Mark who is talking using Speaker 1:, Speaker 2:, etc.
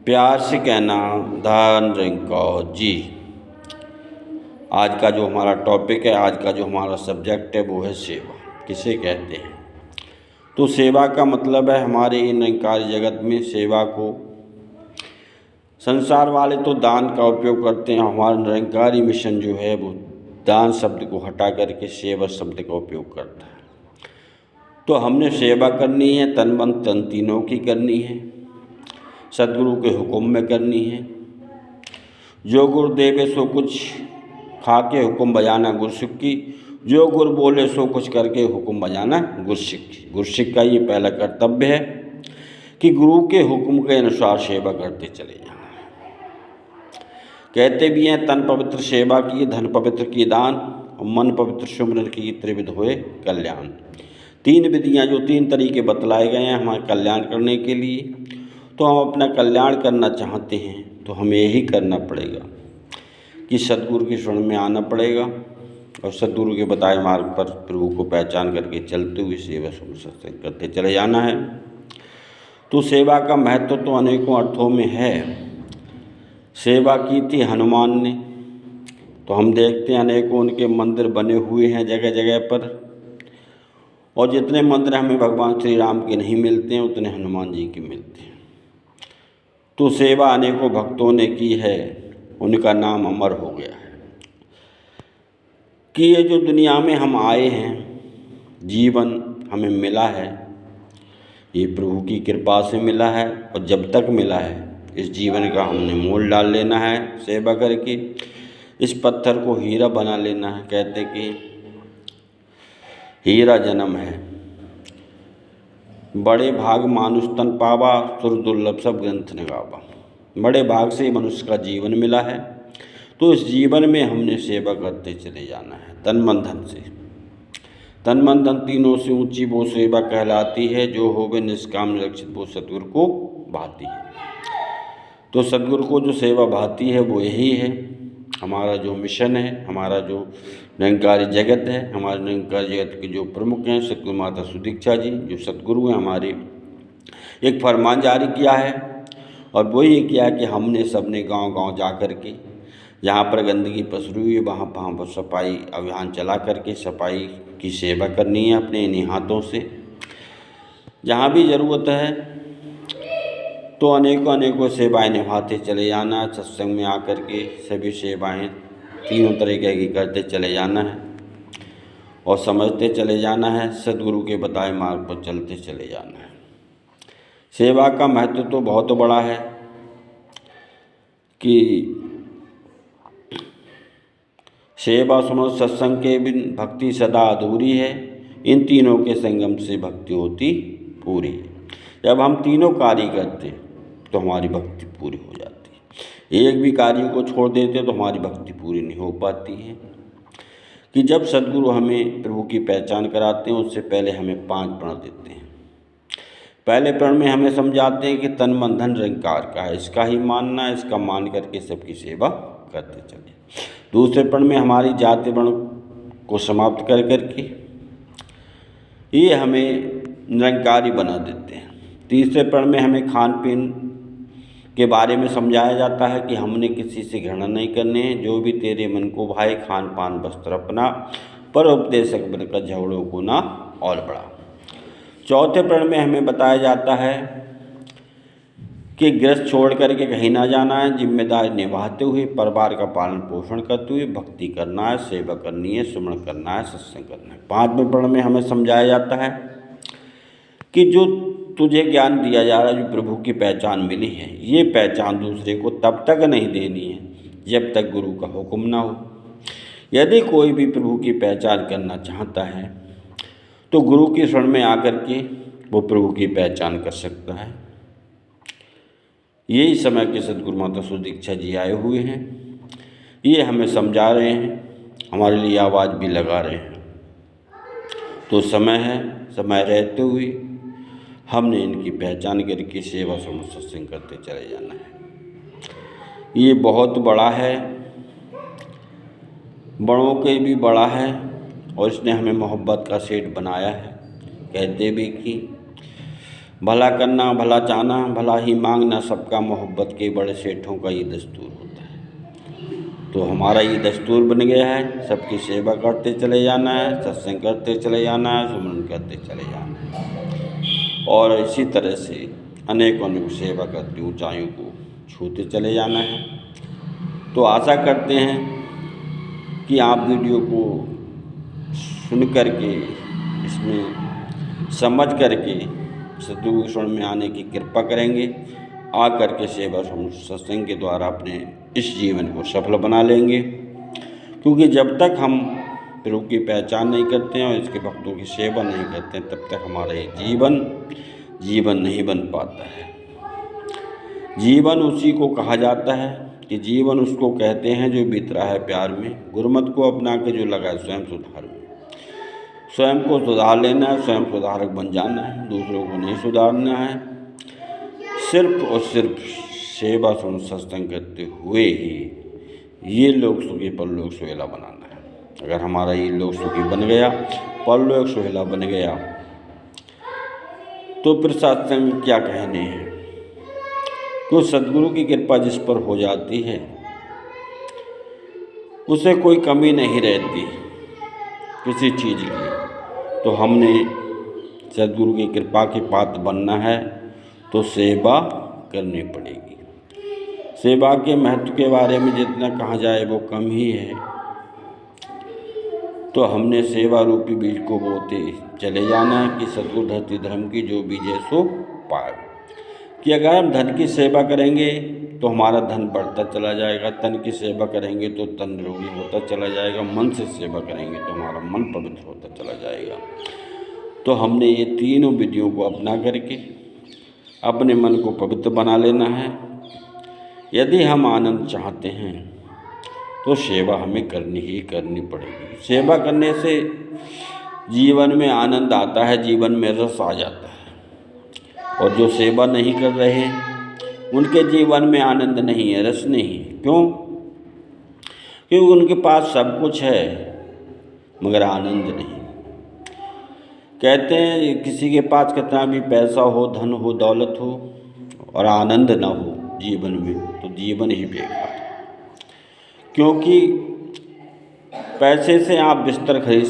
Speaker 1: प्यार से कहना धन रिंकाओ जी। आज का जो हमारा टॉपिक है, आज का जो हमारा सब्जेक्ट है वो है सेवा। किसे कहते हैं? तो सेवा का मतलब है हमारे इन निरंकारी जगत में सेवा को संसार वाले तो दान का उपयोग करते हैं। हमारा निरंकारी मिशन जो है वो दान शब्द को हटा करके सेवा शब्द का उपयोग करता है। तो हमने सेवा करनी है, तन मन धन तीनों की करनी है, सदगुरु के हुक्म में करनी है। जो गुरु देवे सो कुछ खा के हुक्म बजाना गुरसिख की, जो गुरु बोले सो कुछ करके हुक्म बजाना गुरसिख की। गुरसिख का ये पहला कर्तव्य है कि गुरु के हुक्म के अनुसार सेवा करते चले जाना है। कहते भी हैं तन पवित्र सेवा की, धन पवित्र की दान, और मन पवित्र सुमरन की त्रिविध होए कल्याण। तीन विधियाँ जो तीन तरीके बतलाए गए हैं हमारे कल्याण करने के लिए। तो हम अपना कल्याण करना चाहते हैं तो हमें यही करना पड़ेगा कि सदगुरु की शरण में आना पड़ेगा और सदगुरु के बताए मार्ग पर प्रभु को पहचान करके चलते हुए सेवा सत्संग करते चले जाना है। तो सेवा का महत्व तो अनेकों अर्थों में है। सेवा की थी हनुमान ने, तो हम देखते हैं अनेकों उनके मंदिर बने हुए हैं जगह जगह पर, और जितने मंदिर हमें भगवान श्री राम के नहीं मिलते हैं उतने हनुमान जी के मिलते हैं। तो सेवा अनेकों भक्तों ने की है, उनका नाम अमर हो गया है कि ये जो दुनिया में हम आए हैं, जीवन हमें मिला है, ये प्रभु की कृपा से मिला है। और जब तक मिला है इस जीवन का हमने मोल डाल लेना है सेवा करके। इस पत्थर को हीरा बना लेना है। कहते कि हीरा जन्म है, बड़े भाग मानुष तन पावा, सुर दुर्लभ सब ग्रंथ ने गावा। बड़े भाग से मनुष्य का जीवन मिला है, तो इस जीवन में हमने सेवा करते चले जाना है तन मन धन से। तन मन धन तीनों से ऊंची वो सेवा कहलाती है जो होवे निष्काम निरक्षित, वो सतगुरु को भाती है। तो सदगुरु को जो सेवा भाती है वो यही है। हमारा जो मिशन है, हमारा जो निरंकारी जगत है, हमारे निरंकारी जगत के जो प्रमुख हैं सतगुरु माता सुदीक्षा जी, जो सतगुरु हैं हमारे, एक फरमान जारी किया है। और वो ये किया कि हमने सबने गांव-गांव जा कर के जहाँ पर गंदगी पसरी हुई है वहाँ पर सफाई अभियान चला करके सफाई की सेवा करनी है अपने इन्हीं हाथों से। जहाँ भी ज़रूरत है तो अनेकों सेवाएं निभाते चले जाना है। सत्संग में आकर के सभी सेवाएं तीनों तरीके की करते चले जाना है और समझते चले जाना है। सदगुरु के बताए मार्ग पर चलते चले जाना है। सेवा का महत्व तो बहुत बड़ा है कि सेवा सुनो सत्संग के बिन भक्ति सदा अधूरी है, इन तीनों के संगम से भक्ति होती पूरी है। जब हम तीनों कार्य करते तो हमारी भक्ति पूरी हो जाती है। एक भी कार्य को छोड़ देते तो हमारी भक्ति पूरी नहीं हो पाती है। कि जब सदगुरु हमें प्रभु की पहचान कराते हैं उससे पहले हमें 5 प्रण देते हैं। पहले प्रण में हमें समझाते हैं कि तन मन धन निरंकार का है, इसका ही मानना है, इसका मान करके सबकी सेवा करते चले। दूसरे प्रण में हमारी जाति वर्ण को समाप्त कर करके ये हमें निरंकारी बना देते हैं। तीसरे प्रण में हमें खान पीन के बारे में समझाया जाता है कि हमने किसी से घृणा नहीं करनी है, जो भी तेरे मन को भाए खान पान वस्त्र अपना, पर उपदेशक बनकर झगड़ों को ना और बढ़ा। चौथे प्रण में हमें बताया जाता है कि गृहस्थ छोड़ करके कहीं ना जाना है, जिम्मेदारी निभाते हुए परिवार का पालन पोषण करते हुए भक्ति करना है, सेवा करनी है, सुमरण करना है, सत्संग करना है। 5वें प्रण में हमें समझाया जाता है कि जो तुझे ज्ञान दिया जा रहा है, जो प्रभु की पहचान मिली है, ये पहचान दूसरे को तब तक नहीं देनी है जब तक गुरु का हुक्म ना हो। यदि कोई भी प्रभु की पहचान करना चाहता है तो गुरु की शरण में आकर के वो प्रभु की पहचान कर सकता है। यही समय के सदगुरु माता सुदीक्षा जी आए हुए हैं, ये हमें समझा रहे हैं, हमारे लिए आवाज़ भी लगा रहे हैं। तो समय है, समय रहते हुए हमने इनकी पहचान करके सेवा समझ सत्संग करते चले जाना है। ये बहुत बड़ा है, बड़ों के भी बड़ा है, और इसने हमें मोहब्बत का सेठ बनाया है। कहते भी कि भला करना, भला चाहना, भला ही मांगना, सबका मोहब्बत के बड़े सेठों का ये दस्तूर होता है। तो हमारा ये दस्तूर बन गया है, सबकी सेवा करते चले जाना है, सत्संग करते चले जाना है, सुमरन करते चले जाना है, और इसी तरह से अनेकों सेवा करती ऊंचाइयों को छूते चले जाना है। तो आशा करते हैं कि आप वीडियो को सुन करके, इसमें समझ करके सद्गुरु में आने की कृपा करेंगे, आ करके सेवा सत्संग के द्वारा अपने इस जीवन को सफल बना लेंगे। क्योंकि जब तक हम प्रभु की पहचान नहीं करते हैं और इसके भक्तों की सेवा नहीं करते हैं, तब तक हमारा ये जीवन नहीं बन पाता है। जीवन उसी को कहा जाता है कि जीवन उसको कहते हैं जो बीत रहा है प्यार में, गुरमत को अपना के जो लगा है स्वयं सुधार में। स्वयं को सुधार लेना है, स्वयं सुधारक बन जाना है, दूसरों को नहीं सुधारना है। सिर्फ और सिर्फ सेवा सुन सत्संग करते हुए ही ये लोक सुखी परलोक सुहेला बनाना है। अगर हमारा ये लोक सुखी बन गया, परलोक सुहेला बन गया, तो फिर सत्संग क्या कहने हैं। तो सद्गुरु की कृपा जिस पर हो जाती है उसे कोई कमी नहीं रहती किसी चीज़ की। तो हमने सद्गुरु की कृपा के पात्र बनना है तो सेवा करनी पड़ेगी। सेवा के महत्व के बारे में जितना कहा जाए वो कम ही है। तो हमने सेवा रूपी बीज को बोते चले जाना है कि सद्गुरु धरती धर्म की जो बीजे सो पाए। कि अगर हम धन की सेवा करेंगे तो हमारा धन बढ़ता चला जाएगा, तन की सेवा करेंगे तो तन निरोगी होता चला जाएगा, मन से सेवा करेंगे तो हमारा मन पवित्र होता चला जाएगा। तो हमने ये तीनों विधियों को अपना करके अपने मन को पवित्र बना लेना है। यदि हम आनंद चाहते हैं तो सेवा हमें करनी ही करनी पड़ेगी। सेवा करने से जीवन में आनंद आता है, जीवन में रस आ जाता है। और जो सेवा नहीं कर रहे उनके जीवन में आनंद नहीं है, रस नहीं है। क्यों? क्योंकि उनके पास सब कुछ है मगर आनंद नहीं। कहते हैं किसी के पास कितना भी पैसा हो, धन हो, दौलत हो और आनंद ना हो जीवन में, तो जीवन ही बेकार है। क्योंकि पैसे से आप बिस्तर खरीद